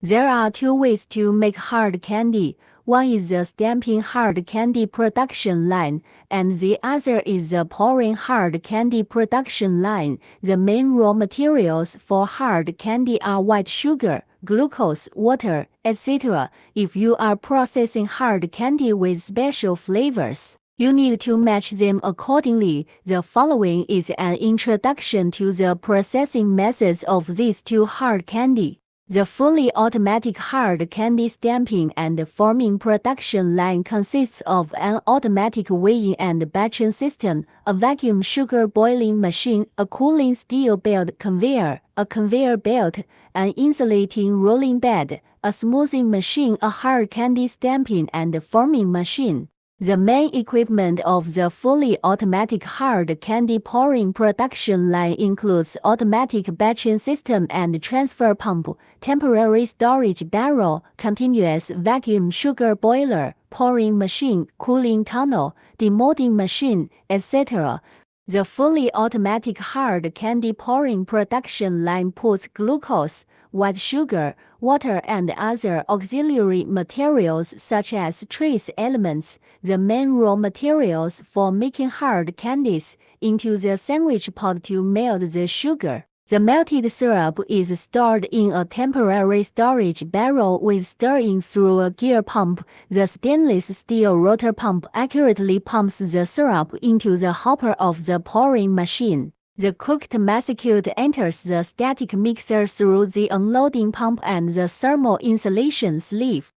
There are two ways to make hard candy. One is the stamping hard candy production line, and the other is the pouring hard candy production line. The main raw materials for hard candy are white sugar, glucose, water, etc. If you are processing hard candy with special flavors, you need to match them accordingly. The following is an introduction to the processing methods of these two hard candy. The fully automatic hard candy stamping and forming production line consists of an automatic weighing and batching system, a vacuum sugar boiling machine, a cooling steel belt conveyor, a conveyor belt, an insulating rolling bed, a smoothing machine, a hard candy stamping and forming machine. The main equipment of the fully automatic hard candy pouring production line includes automatic batching system and transfer pump, temporary storage barrel, continuous vacuum sugar boiler, pouring machine, cooling tunnel, demolding machine, etc. The fully automatic hard candy pouring production line puts glucose, white sugar, water and other auxiliary materials such as trace elements, the main raw materials for making hard candies, into the sandwich pot to melt the sugar. The melted syrup is stored in a temporary storage barrel with stirring through a gear pump. The stainless steel rotor pump accurately pumps the syrup into the hopper of the pouring machine. The cooked massacute enters the static mixer through the unloading pump and the thermal insulation sleeve.